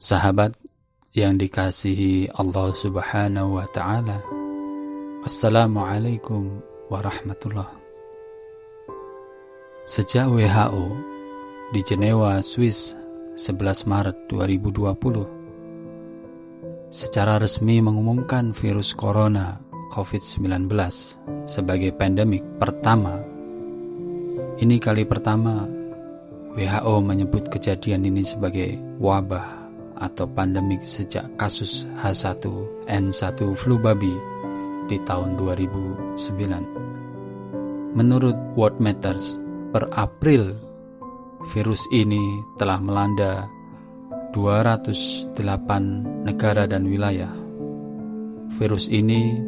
Sahabat yang dikasihi Allah Subhanahu wa Ta'ala, Assalamualaikum warahmatullah. Sejak WHO di Jenewa, Swiss 11 Maret 2020 secara resmi mengumumkan virus corona COVID-19 sebagai pandemik pertama. Ini kali pertama WHO menyebut kejadian ini sebagai wabah atau pandemik sejak kasus H1N1 flu babi di tahun 2009. Menurut World Matters, per April virus ini telah melanda 208 negara dan wilayah. Virus ini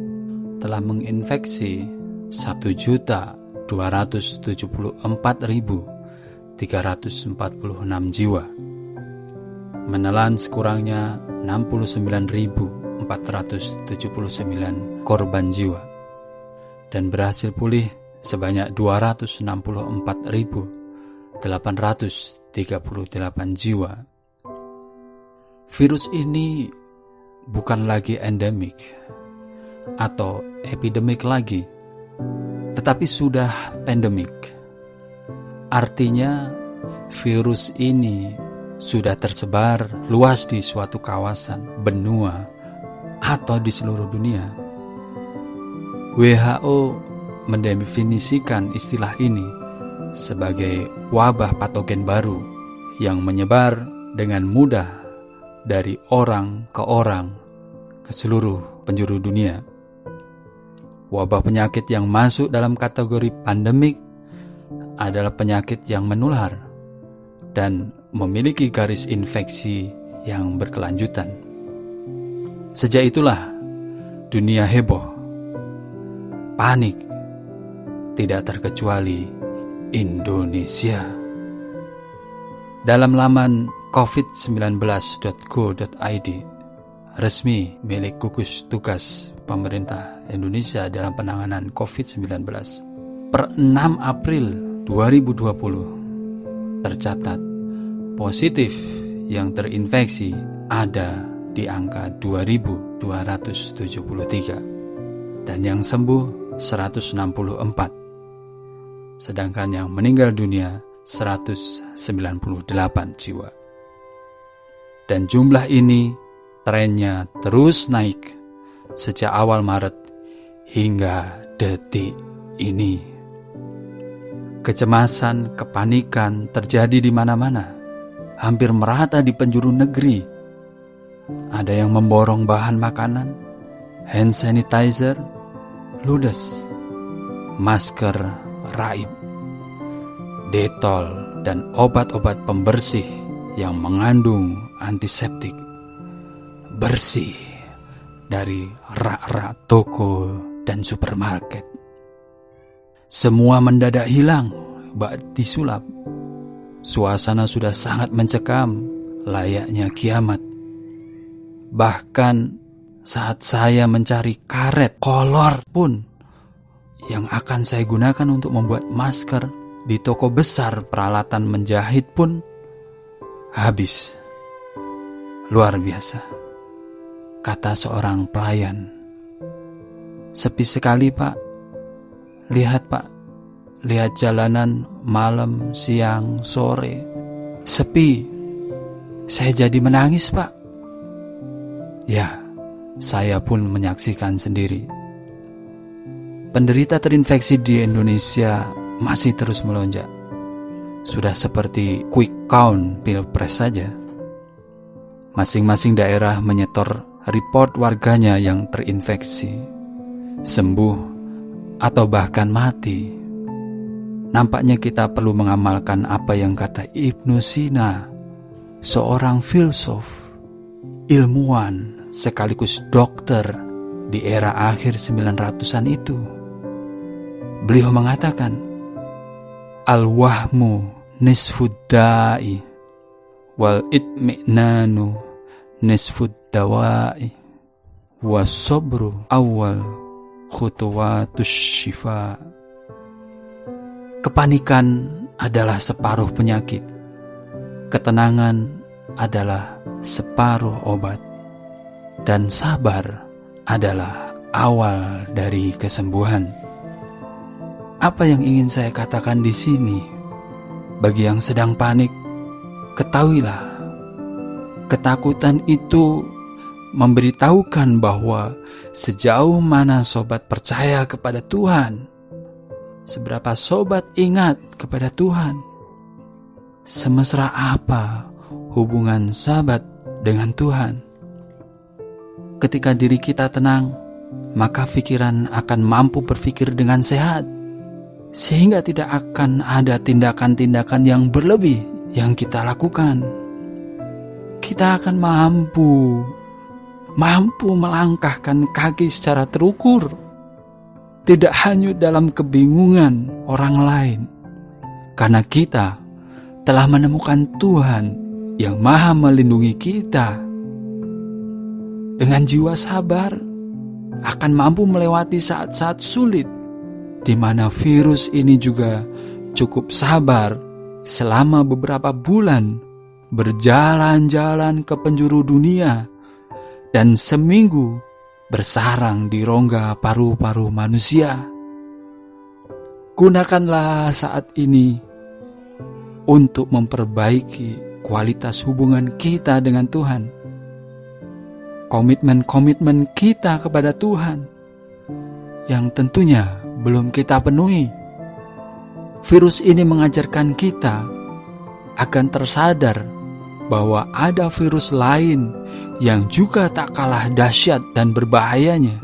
telah menginfeksi 1.274.346 jiwa, menelan sekurangnya 69.479 korban jiwa, dan berhasil pulih sebanyak 264.838 jiwa. Virus ini bukan lagi endemik atau epidemik lagi, tetapi sudah pandemik. Artinya virus ini sudah tersebar luas di suatu kawasan, benua, atau di seluruh dunia. WHO mendefinisikan istilah ini sebagai wabah patogen baru yang menyebar dengan mudah dari orang ke seluruh penjuru dunia. Wabah penyakit yang masuk dalam kategori pandemik adalah penyakit yang menular dan memiliki garis infeksi yang berkelanjutan. Sejak itulah dunia heboh, panik, tidak terkecuali Indonesia. Dalam laman covid19.go.id resmi milik gugus tugas pemerintah Indonesia dalam penanganan COVID-19, per 6 April 2020 tercatat positif yang terinfeksi ada di angka 2.273 dan yang sembuh 164, sedangkan yang meninggal dunia 198 jiwa. Dan jumlah ini trennya terus naik sejak awal Maret hingga detik ini. Kecemasan, kepanikan terjadi di mana-mana, hampir merata di penjuru negeri. Ada yang memborong bahan makanan, hand sanitizer, ludes, masker, raib, detol, dan obat-obat pembersih yang mengandung antiseptik, bersih dari rak-rak toko dan supermarket. Semua mendadak hilang, bak disulap. Suasana sudah sangat mencekam, layaknya kiamat. Bahkan saat saya mencari karet kolor pun yang akan saya gunakan untuk membuat masker di toko besar peralatan menjahit pun habis. Luar biasa, kata seorang pelayan. Sepi sekali, Pak. Lihat, Pak. Lihat jalanan malam, siang, sore. Sepi. Saya jadi menangis, Pak. Ya, saya pun menyaksikan sendiri. Penderita terinfeksi di Indonesia masih terus melonjak. Sudah seperti quick count pilpres saja. Masing-masing daerah menyetor report warganya yang terinfeksi, sembuh, atau bahkan mati. Nampaknya kita perlu mengamalkan apa yang kata Ibnu Sina, seorang filsuf, ilmuwan, sekaligus dokter di era akhir 900-an itu. Beliau mengatakan, al-wahmu nisfud da'i wal itmi'nanu nisfud dawa'i was-sabru awal khutuwatus syifa. Kepanikan adalah separuh penyakit. Ketenangan adalah separuh obat, dan sabar adalah awal dari kesembuhan. Apa yang ingin saya katakan di sini? Bagi yang sedang panik, ketahuilah, ketakutan itu memberitahukan bahwa sejauh mana sobat percaya kepada Tuhan, seberapa sobat ingat kepada Tuhan, semesra apa hubungan sahabat dengan Tuhan. Ketika diri kita tenang, maka pikiran akan mampu berpikir dengan sehat, sehingga tidak akan ada tindakan-tindakan yang berlebih yang kita lakukan. Kita akan mampu melangkahkan kaki secara terukur, tidak hanyut dalam kebingungan orang lain, karena kita telah menemukan Tuhan yang maha melindungi kita. Dengan jiwa sabar akan mampu melewati saat-saat sulit, di mana virus ini juga cukup sabar selama beberapa bulan berjalan-jalan ke penjuru dunia dan seminggu bersarang di rongga paru-paru manusia. Gunakanlah saat ini untuk memperbaiki kualitas hubungan kita dengan Tuhan, komitmen-komitmen kita kepada Tuhan yang tentunya belum kita penuhi. Virus ini mengajarkan kita akan tersadar bahwa ada virus lain yang juga tak kalah dahsyat dan berbahayanya,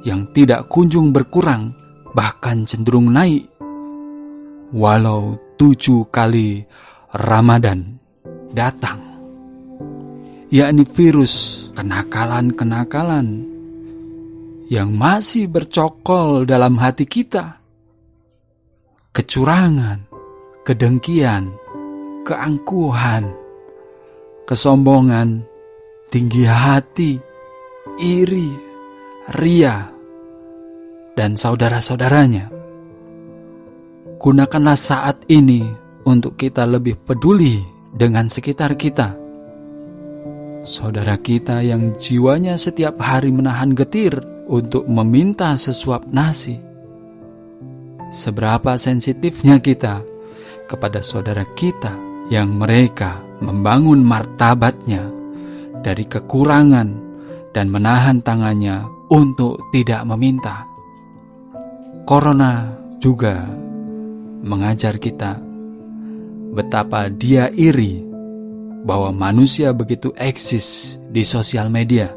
yang tidak kunjung berkurang, bahkan cenderung naik, walau 7 kali Ramadan datang, yakni virus kenakalan-kenakalan yang masih bercokol dalam hati kita. Kecurangan, kedengkian, keangkuhan, kesombongan, tinggi hati, iri, ria, dan saudara-saudaranya. Gunakanlah saat ini untuk kita lebih peduli dengan sekitar kita. Saudara kita yang jiwanya setiap hari menahan getir untuk meminta sesuap nasi. Seberapa sensitifnya kita kepada saudara kita yang mereka membangun martabatnya dari kekurangan dan menahan tangannya untuk tidak meminta. Corona juga mengajar kita betapa dia iri bahwa manusia begitu eksis di sosial media.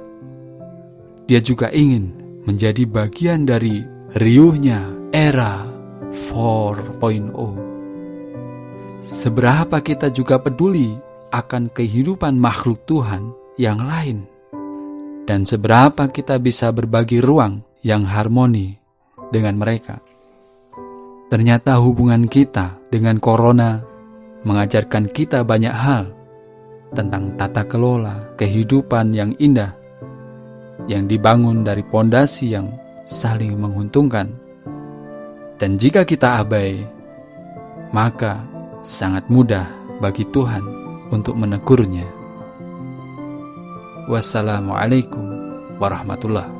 Dia juga ingin menjadi bagian dari riuhnya era 4.0. Seberapa kita juga peduli akan kehidupan makhluk Tuhan yang lain, dan seberapa kita bisa berbagi ruang yang harmoni dengan mereka. Ternyata hubungan kita dengan corona mengajarkan kita banyak hal tentang tata kelola kehidupan yang indah, yang dibangun dari pondasi yang saling menguntungkan. Dan jika kita abai, maka sangat mudah bagi Tuhan untuk menegurnya. Wassalamualaikum warahmatullahi